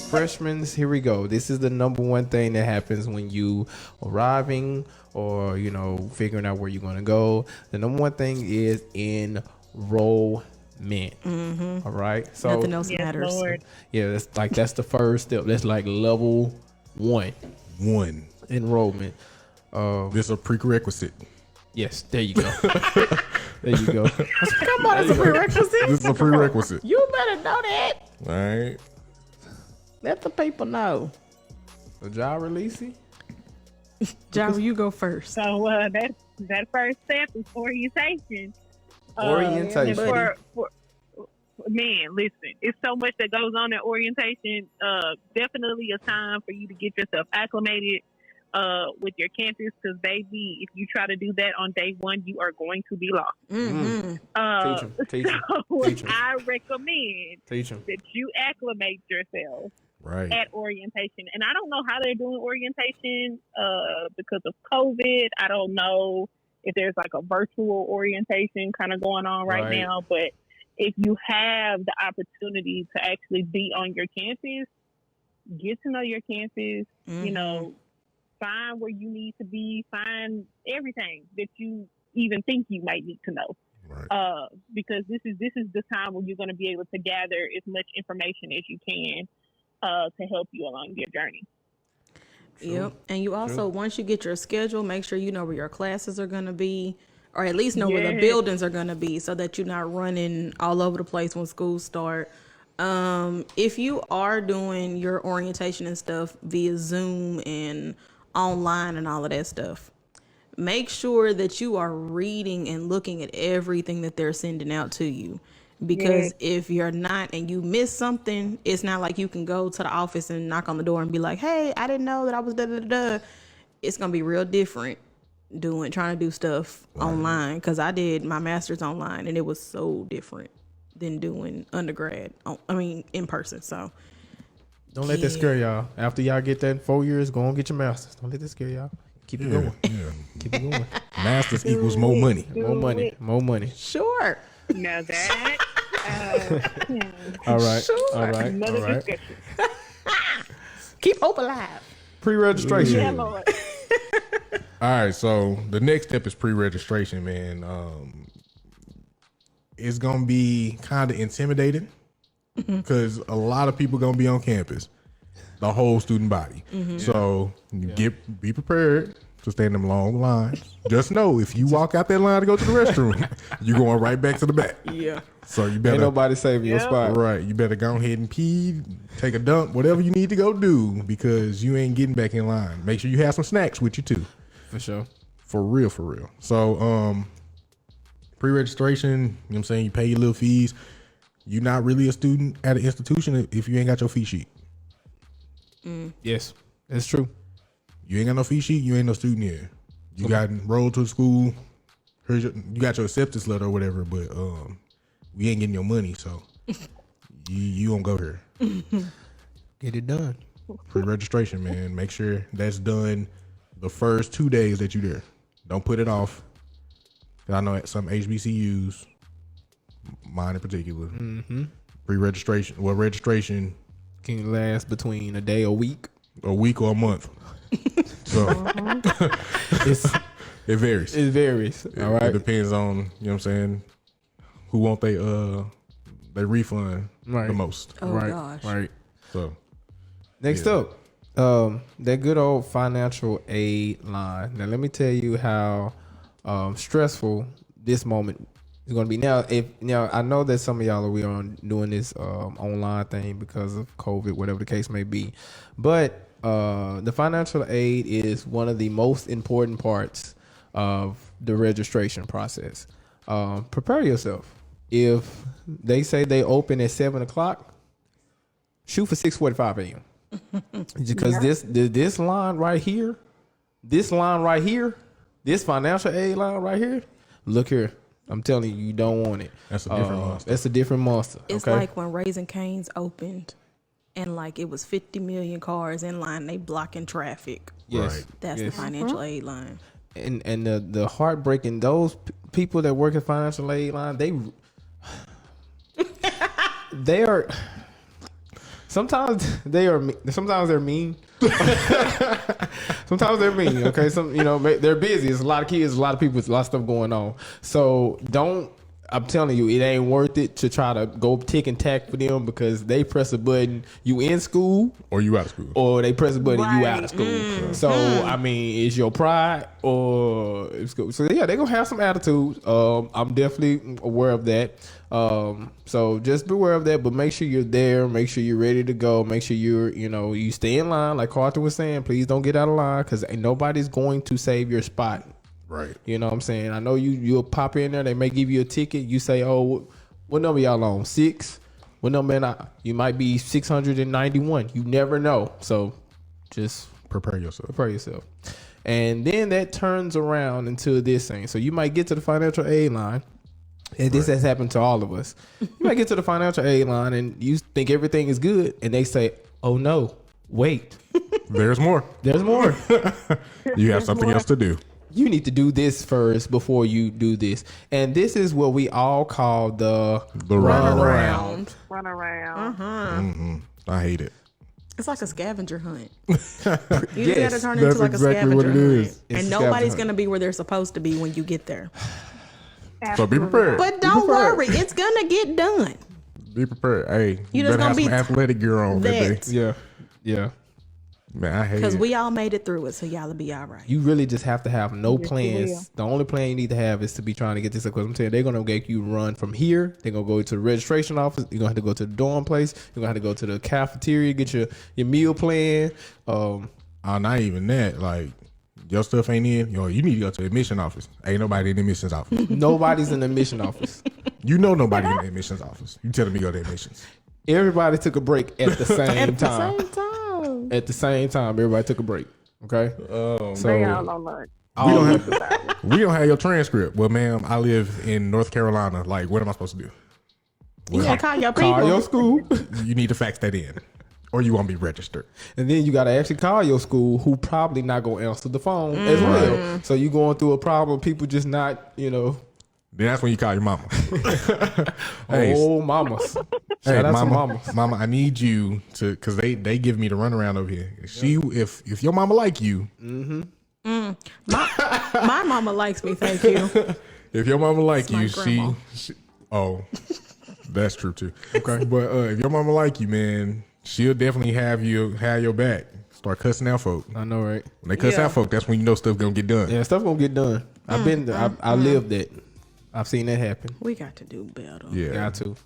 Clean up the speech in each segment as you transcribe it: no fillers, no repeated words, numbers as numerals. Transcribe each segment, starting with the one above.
freshmen, here we go. This is the number one thing that happens when you arriving or, figuring out where you're going to go. The number one thing is enrollment. All right. So nothing else matters. Lord. yeah, that's the first step. That's like level one. Enrollment. This is a prerequisite. Yes, there you go. There you go. Come on, it's a prerequisite. This is a prerequisite. You better know that. All right. Let the people know. The job releasing. Java, you go first. So that first step is orientation. Orientation. For man, listen, it's so much that goes on in orientation. Definitely a time for you to get yourself acclimated with your campus, because baby, if you try to do that on day one, you are going to be lost. Teach 'em. I recommend Teach 'em. that you acclimate yourself Right. at orientation. And I don't know how they're doing orientation because of COVID. I don't know if there's like a virtual orientation kind of going on right now, but if you have the opportunity to actually be on your campus, get to know your campus, find where you need to be, find everything that you even think you might need to know. Right. Because this is the time where you're going to be able to gather as much information as you can to help you along your journey. Yep. And you also, once you get your schedule, make sure you know where your classes are going to be, or at least know where the buildings are going to be, so that you're not running all over the place when schools start. If you are doing your orientation and stuff via Zoom and online and all of that stuff, make sure that you are reading and looking at everything that they're sending out to you. Because if you're not and you miss something, it's not like you can go to the office and knock on the door and be like, hey, I didn't know that I was da-da-da-da. It's going to be real different trying to do stuff online, because I did my master's online and it was so different than doing undergrad. In person. So don't let that scare y'all. After y'all get that 4 years, go on get your master's. Don't let that scare y'all. Keep it going. Yeah. Keep it going. Masters equals more money. More money. Sure. Now that All right. Sure. All right. another All right. discussion. Keep hope alive. Pre-registration. Yeah, Lord. All right, so the next step is pre-registration, man. It's gonna be kind of intimidating because a lot of people gonna be on campus, the whole student body. So be prepared to stand in them long lines. Just know if you walk out that line to go to the restroom, you're going right back to the back. Yeah. So you better Ain't nobody saving your spot. right. You better go ahead and pee, take a dump, whatever you need to go do, because you ain't getting back in line. Make sure you have some snacks with you too. For sure. For real. So, pre-registration, you know what I'm saying? You pay your little fees. You're not really a student at an institution if you ain't got your fee sheet. Yes, that's true. You ain't got no fee sheet, you ain't no student here. You got enrolled to the school. You got your acceptance letter or whatever, but we ain't getting your money, so you don't go here. Get it done. Pre-registration, man. Make sure that's done the first 2 days that you there. Don't put it off. 'Cause I know at some HBCUs, mine in particular, pre-registration, registration Can last between a day, a week. a week or a month. So it varies. It varies. All right. It depends on, you know what I'm saying, who want they refund the most. Oh, right. gosh. Right. So Next up, that good old financial aid line. Now, let me tell you how stressful this moment is going to be. Now, I know that some of y'all are on doing this online thing because of COVID, whatever the case may be. But the financial aid is one of the most important parts of the registration process. Prepare yourself. If they say they open at 7 o'clock, shoot for 6:45 a.m. Because this line right here, this financial aid line right here, look here. I'm telling you, you don't want it. that's a different monster. That's a different monster. It's okay? like when Raising Cane's opened and like it was 50 million cars in line, they blocking traffic. Yes. Right. That's the financial aid line. And the heartbreaking, those people that work at financial aid line, they are Sometimes they are. Sometimes they're mean. Sometimes they're mean. Okay, they're busy. It's a lot of kids, a lot of people, it's a lot of stuff going on. So don't. I'm telling you, it ain't worth it to try to go tick and tack for them because they press a button, you in school. Or you out of school. Or they press a button, you out of school. So, I mean, it's your pride or it's good. So, yeah, they're going to have some attitudes. I'm definitely aware of that. So, just be aware of that, but make sure you're there. Make sure you're ready to go. Make sure you stay in line. Like Carter was saying, please don't get out of line because nobody's going to save your spot. Right. You know what I'm saying? I know you'll pop in there. They may give you a ticket. You say, oh, what number y'all on? 6? What number? You might be 691. You never know. So just prepare yourself. And then that turns around into this thing. So you might get to the financial aid line. And this has happened to all of us. You might get to the financial aid line and you think everything is good. And they say, oh, no, wait. There's more. You have something else to do. You need to do this first before you do this. And this is what we all call the run around. Run around. Mm-hmm. I hate it. It's like a scavenger hunt. Yes, You just got to turn it into like exactly a scavenger what it hunt. is. And nobody's going to be where they're supposed to be when you get there. So be prepared. But don't worry, it's going to get done. Be prepared. Hey, You better just have gonna some be athletic gear on that day. Yeah. Man, I hate it. Because we all made it through it, so y'all will be all right. You really just have to have no Yes, plans. The only plan you need to have is to be trying to get this. Because I'm telling you, they're going to get you run from here. They're going to go to the registration office. You're going to have to go to the dorm place. You're going to have to go to the cafeteria, get your meal plan. Not even that. Like, your stuff ain't in. You need to go to the admission office. Ain't nobody in the admissions office. Nobody's in the admission office. You know nobody in the admissions office. You telling me go to admissions. Everybody took a break at the same time. Same time. At the same time, everybody took a break. Okay. They all on lunch. We don't have your transcript. Well, ma'am, I live in North Carolina. Like, what am I supposed to do? You gotta call your people. Call your school. You need to fax that in, or you won't be registered. And then you got to actually call your school, who probably not going to answer the phone as well. So you going through a problem, people just not, Then that's when you call your mama. Hey, mamas. hey, Shout out mama, to mamas. mama, I need you to, because they give me the runaround over here. If your mama like you, My mama likes me, thank you. if your mama like It's my you, grandma. she that's true too. Okay, but if your mama like you, man, she'll definitely have your back. Start cussing out folk. I know, right? When they cuss out folk, that's when you know stuff gonna get done. Yeah, stuff gonna get done. I've been there. I lived that. I've seen that happen. We got to do better. Yeah. Got to.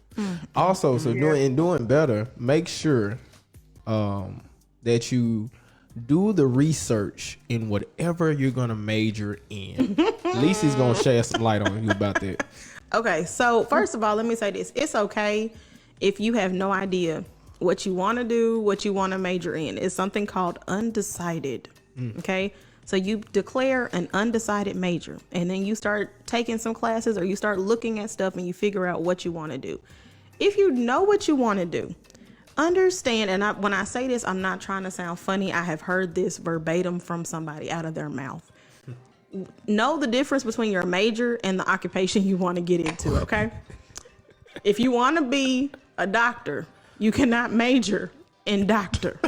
Also, so doing better, make sure that you do the research in whatever you're gonna major in. Lisi's gonna shed some light on you about that. Okay, so first of all, let me say this. It's okay if you have no idea what you want to do, what you want to major in. It's something called undecided. Okay? So you declare an undecided major, and then you start taking some classes or you start looking at stuff and you figure out what you want to do. If you know what you want to do, understand, and when I say this, I'm not trying to sound funny. I have heard this verbatim from somebody out of their mouth. Know the difference between your major and the occupation you want to get into, okay? If you want to be a doctor, you cannot major in doctor.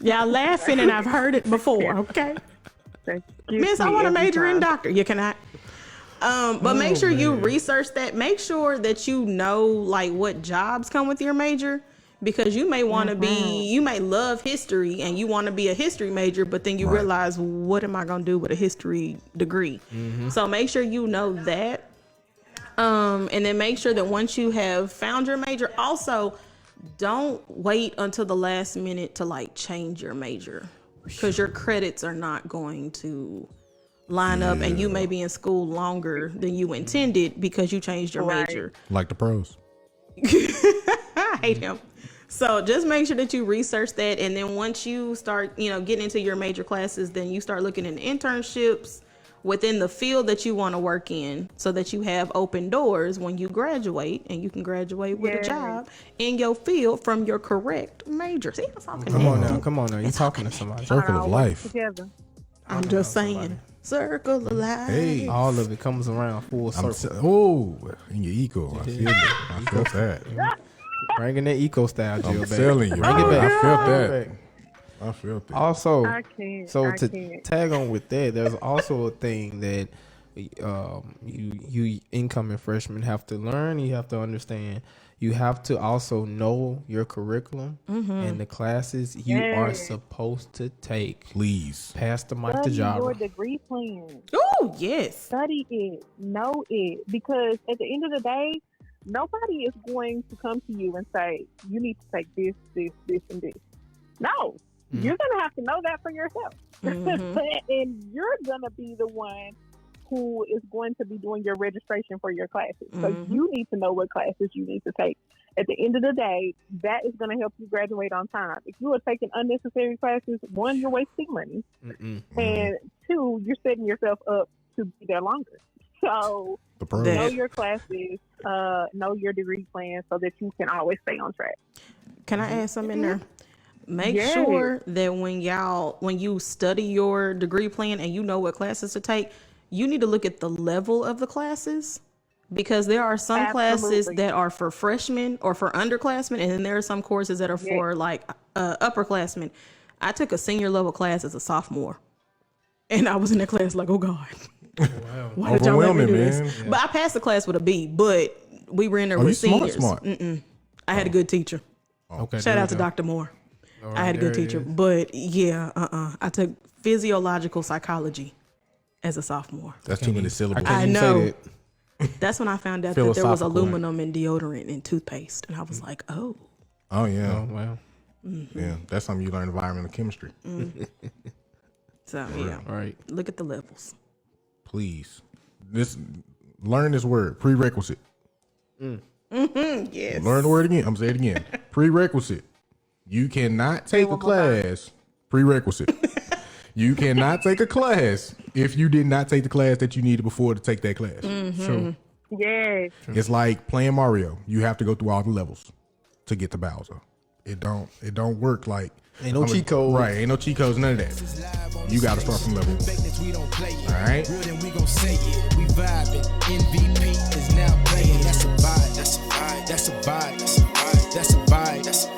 Y'all laughing, and I've heard it before, okay? Miss, I want to major in doctor. You cannot. But make sure you research that. Make sure that you know like what jobs come with your major, because you may want to be, you may love history and you want to be a history major, but then you realize, what am I going to do with a history degree? So make sure you know that. And then make sure that once you have found your major, also don't wait until the last minute to like change your major, because your credits are not going to line up and you may be in school longer than you intended because you changed your major. Like the pros. I hate him. So just make sure that you research that, and then once you start, getting into your major classes, then you start looking at internships within the field that you want to work in, so that you have open doors when you graduate, and you can graduate with a job in your field from your correct major. See, I'm talking. Come on now. You're talking to somebody. Circle of life. Together. I'm just saying. Circle of life. Hey, All of it comes around full circle. in your ego. I feel that. Bringing that eco style, Jill. I'm back. telling you. Bring it back. I felt Bring it that. back. I felt that. Also, I can't. so I to can't. tag on with that, there's also a thing that you incoming freshmen have to learn. You have to understand. You have to also know your curriculum and the classes you are supposed to take. Please. Pass the mic to Study Jara. your degree plan. Oh, yes. Study it. Know it. Because at the end of the day, nobody is going to come to you and say, you need to take this, this, this, and this. No. You're going to have to know that for yourself. And you're going to be the one who is going to be doing your registration for your classes. So you need to know what classes you need to take. At the end of the day, that is going to help you graduate on time. If you are taking unnecessary classes, one, you're wasting money. And two, you're setting yourself up to be there longer. So know your classes, know your degree plan so that you can always stay on track. Can I add something in there? Make sure that when you study your degree plan and you know what classes to take, you need to look at the level of the classes, because there are some classes that are for freshmen or for underclassmen, and then there are some courses that are for like upperclassmen. I took a senior level class as a sophomore, and I was in that class like, oh God, why did y'all let me do this? Yeah. But I passed the class with a B, but we were in there with seniors. Smart. I had a good teacher. Okay. Shout out to Dr. Moore. Right, I had a good teacher, but yeah, I took physiological psychology as a sophomore. That's too many syllables. I know. That's when I found out that there was aluminum in deodorant and toothpaste, and I was like, oh. Oh yeah. Oh wow. Yeah, that's something you learn in environmental chemistry. So yeah, right. Look at the levels. Please, learn this word, prerequisite. Yes. Learn the word again. I'm saying it again. Prerequisite. You cannot take a class. Prerequisite. You cannot take a class if you did not take the class that you needed before to take that class. True. Yes. It's like playing Mario. You have to go through all the levels to get to Bowser. It don't work like ain't no cheat codes. Right, ain't no cheat codes, none of that. You gotta start from level 1. Alright. We gon' say it. We vibing. MVP is now playing. That's a vibe. That's a vibe. That's a vibe. That's a vibe. That's a vibe.